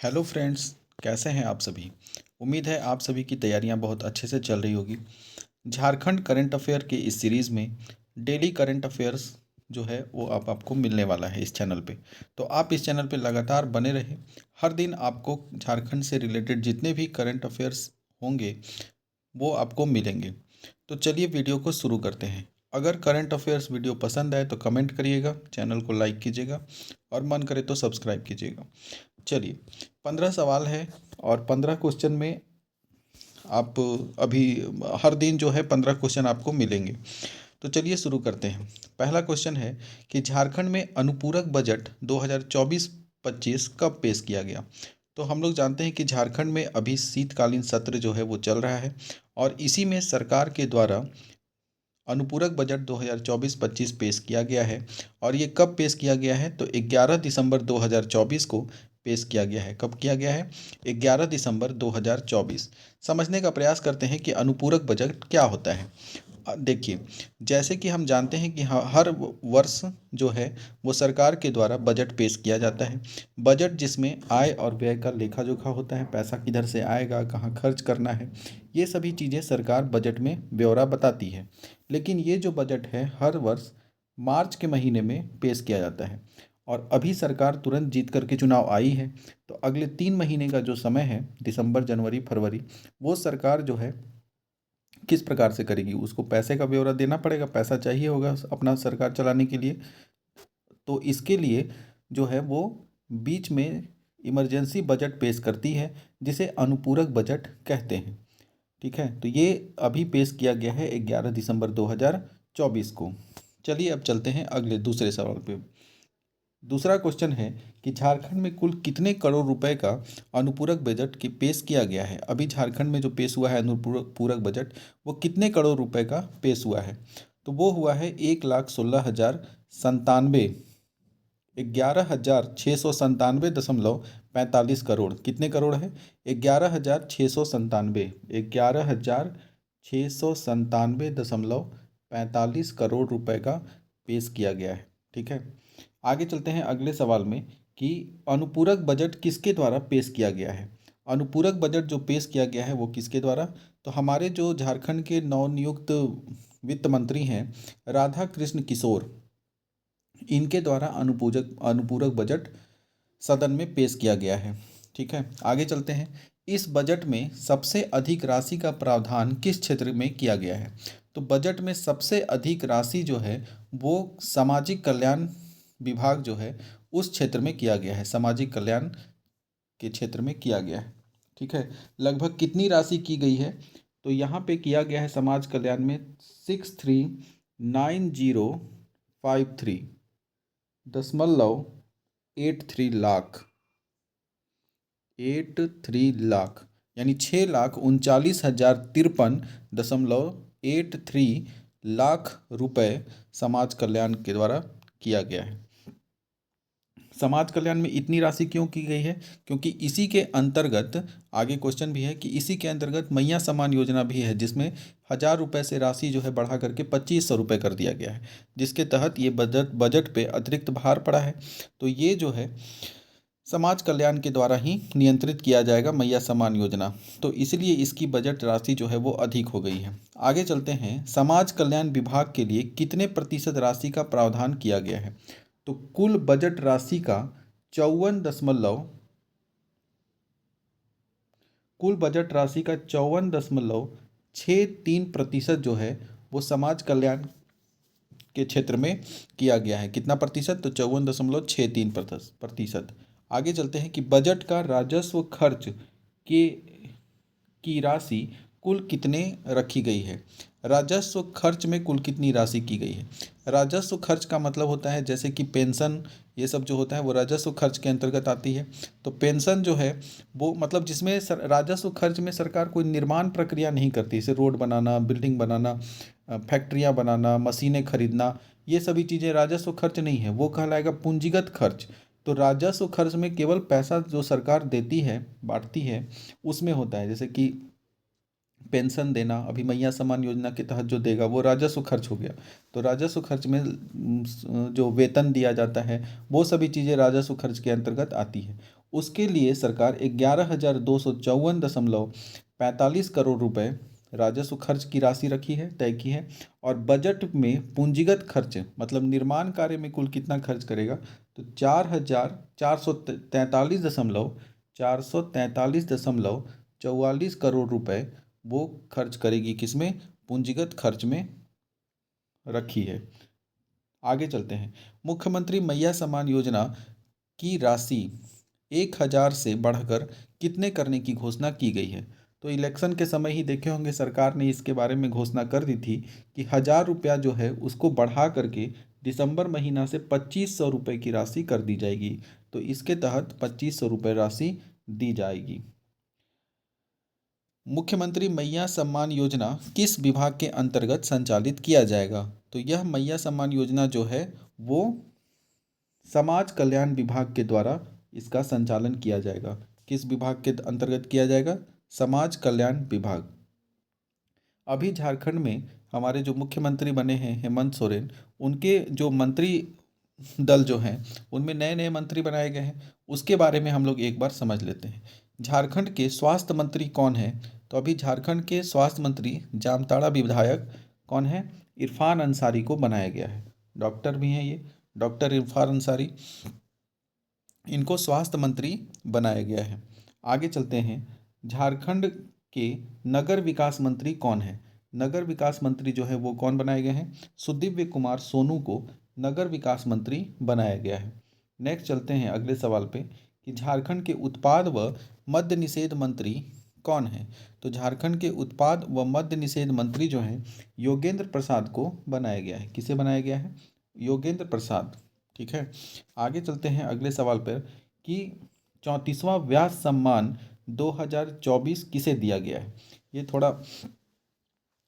Hello friends, कैसे हैं आप सभी। उम्मीद है आप सभी की तैयारियां बहुत अच्छे से चल रही होगी। झारखंड करंट अफेयर के इस सीरीज़ में डेली करंट अफेयर्स जो है वो अब आपको मिलने वाला है इस चैनल पे। तो आप इस चैनल पे लगातार बने रहें। हर दिन आपको झारखंड से रिलेटेड जितने भी करंट अफेयर्स होंगे वो आपको मिलेंगे। तो चलिए वीडियो को शुरू करते हैं। अगर करंट अफेयर्स वीडियो पसंद आए तो कमेंट करिएगा, चैनल को लाइक कीजिएगा और मन करे तो सब्सक्राइब कीजिएगा। चलिए, 15 सवाल है और 15 क्वेश्चन में आप अभी हर दिन जो है 15 क्वेश्चन आपको मिलेंगे। तो चलिए शुरू करते हैं। पहला क्वेश्चन है कि झारखंड में अनुपूरक बजट 2024-25 कब पेश किया गया। तो हम लोग जानते हैं कि झारखंड में अभी शीतकालीन सत्र जो है वो चल रहा है और इसी में सरकार के द्वारा अनुपूरक बजट 2024-25 पेश किया गया है। और ये कब पेश किया गया है तो 11 दिसंबर 2024 को पेश किया गया है। कब किया गया है? 11 दिसंबर 2024। समझने का प्रयास करते हैं कि अनुपूरक बजट क्या होता है। देखिए, जैसे कि हम जानते हैं कि हर वर्ष जो है वो सरकार के द्वारा बजट पेश किया जाता है। बजट जिसमें आय और व्यय का लेखा जोखा होता है, पैसा किधर से आएगा, कहाँ खर्च करना है, ये सभी चीज़ें सरकार बजट में ब्यौरा बताती है। लेकिन ये जो बजट है हर वर्ष मार्च के महीने में पेश किया जाता है। और अभी सरकार तुरंत जीत करके चुनाव आई है, तो अगले 3 महीने का जो समय है, दिसंबर, जनवरी, फरवरी, वो सरकार जो है किस प्रकार से करेगी। उसको पैसे का ब्यौरा देना पड़ेगा, पैसा चाहिए होगा अपना सरकार चलाने के लिए। तो इसके लिए जो है वो बीच में इमरजेंसी बजट पेश करती है, जिसे अनुपूरक बजट कहते हैं। ठीक है, तो ये अभी पेश किया गया है 11 दिसंबर 2024 को। चलिए अब चलते हैं अगले दूसरे सवाल पे। दूसरा क्वेश्चन है कि झारखंड में कुल कितने करोड़ रुपए का अनुपूरक बजट की पेश किया गया है। अभी झारखंड में जो पेश हुआ है अनुपूरक पूरक बजट, वो कितने करोड़ रुपए का पेश हुआ है। तो वो हुआ है 1,16,097, 11,697.45 करोड़। कितने करोड़ है? 11,697, 11,697.45 करोड़ रुपए का पेश किया गया है। ठीक है, आगे चलते हैं अगले सवाल में कि अनुपूरक बजट किसके द्वारा पेश किया गया है। अनुपूरक बजट जो पेश किया गया है वो किसके द्वारा? तो हमारे जो झारखंड के नवनियुक्त वित्त मंत्री हैं, राधा कृष्ण किशोर, इनके द्वारा अनुपूरक अनुपूरक बजट सदन में पेश किया गया है। ठीक है, आगे चलते हैं। इस बजट में सबसे अधिक राशि का प्रावधान किस क्षेत्र में किया गया है। तो बजट में सबसे अधिक राशि जो है वो सामाजिक कल्याण विभाग जो है उस क्षेत्र में किया गया है, सामाजिक कल्याण के क्षेत्र में किया गया है। ठीक है, लगभग कितनी राशि की गई है? तो यहाँ पे किया गया है समाज कल्याण में 639053.83 लाख, 83 लाख, यानी 6,39,053.83 लाख रुपए समाज कल्याण के द्वारा किया गया है। समाज कल्याण में इतनी राशि क्यों की गई है? क्योंकि इसी के अंतर्गत आगे क्वेश्चन भी है कि इसी के अंतर्गत मैया सम्मान योजना भी है, जिसमें 1,000 रुपये से राशि जो है बढ़ा करके 2,500 रुपये कर दिया गया है, जिसके तहत ये बजट बजट पे अतिरिक्त भार पड़ा है। तो ये जो है समाज कल्याण के द्वारा ही नियंत्रित किया जाएगा, मैया सम्मान योजना। तो इसलिए इसकी बजट राशि जो है वो अधिक हो गई है। आगे चलते हैं, समाज कल्याण विभाग के लिए कितने प्रतिशत राशि का प्रावधान किया गया है। तो कुल बजट राशि का 54 दशमलव कुल बजट राशि का 54.63% जो है वो समाज कल्याण के क्षेत्र में किया गया है। कितना प्रतिशत? तो 54.63%। आगे चलते हैं कि बजट का राजस्व खर्च के की राशि कुल कितने रखी गई है। राजस्व खर्च में कुल कितनी राशि की गई है। राजस्व खर्च का मतलब होता है जैसे कि पेंशन, ये सब जो होता है वो राजस्व खर्च के अंतर्गत आती है। तो पेंशन जो है वो मतलब जिसमें राजस्व खर्च में सरकार कोई निर्माण प्रक्रिया नहीं करती, जैसे रोड बनाना, बिल्डिंग बनाना, फैक्ट्रियाँ बनाना, मशीनें खरीदना, ये सभी चीज़ें राजस्व खर्च नहीं है, वो कहलाएगा पूंजीगत खर्च। तो राजस्व खर्च में केवल पैसा जो सरकार देती है, बांटती है, उसमें होता है। जैसे कि पेंशन देना, अभी मैया सम्मान योजना के तहत जो देगा वो राजस्व खर्च हो गया। तो राजस्व खर्च में जो वेतन दिया जाता है वो सभी चीज़ें राजस्व खर्च के अंतर्गत आती है। उसके लिए सरकार 11,254.45 करोड़ रुपए राजस्व खर्च की राशि रखी है, तय की है। और बजट में पूंजीगत खर्च मतलब निर्माण कार्य में कुल कितना खर्च करेगा, तो 4,443.44 करोड़ रुपए वो खर्च करेगी, किसमें, पूंजीगत खर्च में रखी है। आगे चलते हैं। मुख्यमंत्री मैया सम्मान योजना की राशि 1,000 से बढ़कर कितने करने की घोषणा की गई है। तो इलेक्शन के समय ही देखे होंगे सरकार ने इसके बारे में घोषणा कर दी थी कि 1,000 रुपया जो है उसको बढ़ा करके दिसंबर महीना से 2,500 रुपये की राशि कर दी जाएगी। तो इसके तहत 2,500 रुपये राशि दी जाएगी। मुख्यमंत्री मैया सम्मान योजना किस विभाग के अंतर्गत संचालित किया जाएगा। तो यह मैया सम्मान योजना जो है वो समाज कल्याण विभाग के द्वारा इसका संचालन किया जाएगा। किस विभाग के अंतर्गत किया जाएगा, समाज कल्याण विभाग। अभी झारखंड में हमारे जो मुख्यमंत्री बने हैं हेमंत सोरेन, उनके जो मंत्री दल जो हैं उनमें नए नए मंत्री बनाए गए हैं। उसके बारे में हम लोग एक बार समझ लेते हैं। झारखंड के स्वास्थ्य मंत्री कौन है, तो अभी झारखंड के स्वास्थ्य मंत्री जामताड़ा विधायक कौन है, इरफान अंसारी को बनाया गया है। डॉक्टर भी हैं ये, डॉक्टर इरफान अंसारी, इनको स्वास्थ्य मंत्री बनाया गया है। आगे चलते हैं। झारखंड के नगर विकास मंत्री कौन है। नगर विकास मंत्री जो है वो कौन बनाए गए हैं, सुदीव्य कुमार सोनू को नगर विकास मंत्री बनाया गया है। नेक्स्ट चलते हैं अगले सवाल पे कि झारखंड के उत्पाद व मद्य निषेध मंत्री कौन है। तो झारखंड के उत्पाद व मद्य निषेध मंत्री जो हैं योगेंद्र प्रसाद को बनाया गया है। किसे बनाया गया है, योगेंद्र प्रसाद। ठीक है। आगे चलते हैं अगले सवाल पर कि 34वां व्यास सम्मान 2024 किसे दिया गया है। ये थोड़ा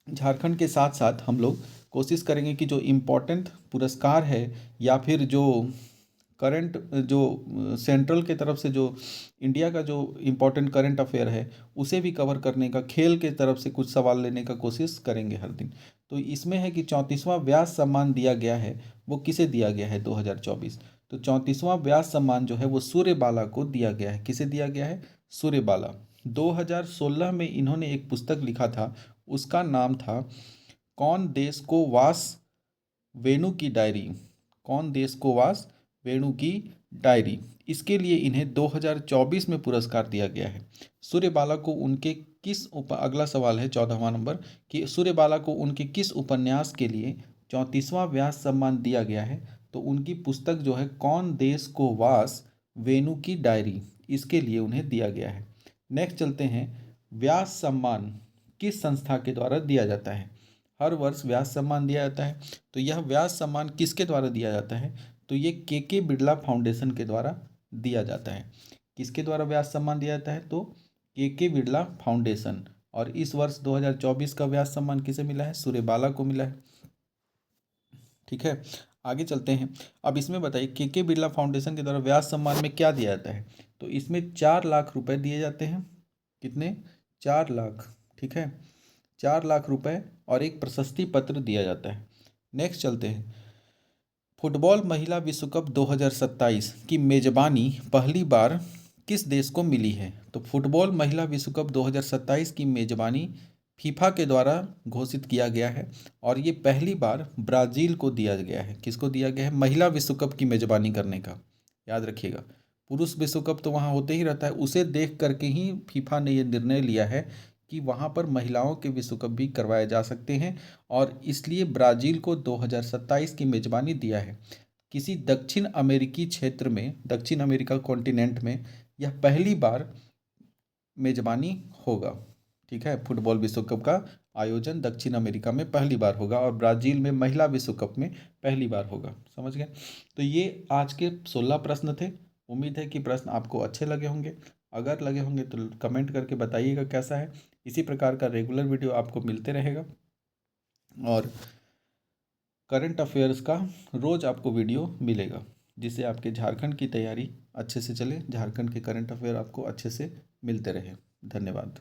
झारखंड के साथ साथ हम लोग कोशिश करेंगे कि जो इम्पोर्टेंट पुरस्कार है या फिर जो करंट जो सेंट्रल के तरफ से जो इंडिया का जो इम्पोर्टेंट करंट अफेयर है उसे भी कवर करने का, खेल के तरफ से कुछ सवाल लेने का कोशिश करेंगे हर दिन। तो इसमें है कि 34वां व्यास सम्मान दिया गया है, वो किसे दिया गया है 2024। तो 34वां व्यास सम्मान जो है वो सूर्यबाला को दिया गया है। किसे दिया गया है, सूर्यबाला। 2016 में इन्होंने एक पुस्तक लिखा था, उसका नाम था कौन देश को वास वेणु की डायरी। कौन देश को वास वेणु की डायरी। इसके लिए इन्हें 2024 में पुरस्कार दिया गया है। सूर्यबाला को उनके अगला सवाल है 14वां नंबर कि सूर्यबाला को उनके किस उपन्यास के लिए 34वां व्यास सम्मान दिया गया है। तो उनकी पुस्तक जो है कौन देश को वास वेणु की डायरी, इसके लिए उन्हें दिया गया है। नेक्स्ट चलते हैं। व्यास सम्मान किस संस्था के द्वारा दिया जाता है। हर वर्ष व्यास सम्मान दिया जाता है। तो यह व्यास सम्मान किसके द्वारा दिया जाता है, तो ये के बिरला फाउंडेशन के द्वारा दिया जाता है। किसके द्वारा व्यास सम्मान दिया जाता है, तो के बिरला फाउंडेशन। और इस वर्ष 2024 का व्यास सम्मान किसे मिला है, सूर्यबाला को मिला है। ठीक है। आगे चलते हैं। अब इसमें बताइए के बिरला फाउंडेशन के द्वारा व्यास सम्मान में क्या दिया जाता है। तो इसमें 4 लाख रुपए दिए जाते हैं। कितने, 4 लाख। ठीक है, 4 लाख रुपए और एक प्रशस्ति पत्र दिया जाता है। नेक्स्ट चलते हैं। फुटबॉल महिला विश्व कप 2027 की मेजबानी पहली बार किस देश को मिली है। तो फुटबॉल महिला विश्व कप 2027 की मेजबानी फीफा के द्वारा घोषित किया गया है और ये पहली बार ब्राज़ील को दिया गया है। किसको दिया गया है, महिला विश्व कप की मेजबानी करने का। याद रखिएगा, पुरुष विश्व कप तो वहाँ होते ही रहता है, उसे देख करके ही फीफा ने ये निर्णय लिया है कि वहाँ पर महिलाओं के विश्व कप भी करवाए जा सकते हैं और इसलिए ब्राज़ील को 2027 की मेजबानी दिया है। किसी दक्षिण अमेरिकी क्षेत्र में, दक्षिण अमेरिका कॉन्टिनेंट में यह पहली बार मेजबानी होगा। ठीक है, फुटबॉल विश्व कप का आयोजन दक्षिण अमेरिका में पहली बार होगा और ब्राज़ील में महिला विश्व कप में पहली बार होगा। समझ गए। तो ये आज के 16 प्रश्न थे। उम्मीद है कि प्रश्न आपको अच्छे लगे होंगे। अगर लगे होंगे तो कमेंट करके बताइएगा कैसा है। इसी प्रकार का रेगुलर वीडियो आपको मिलते रहेगा और करंट अफेयर्स का रोज़ आपको वीडियो मिलेगा, जिससे आपके झारखंड की तैयारी अच्छे से चले, झारखंड के करंट अफेयर आपको अच्छे से मिलते रहे। धन्यवाद।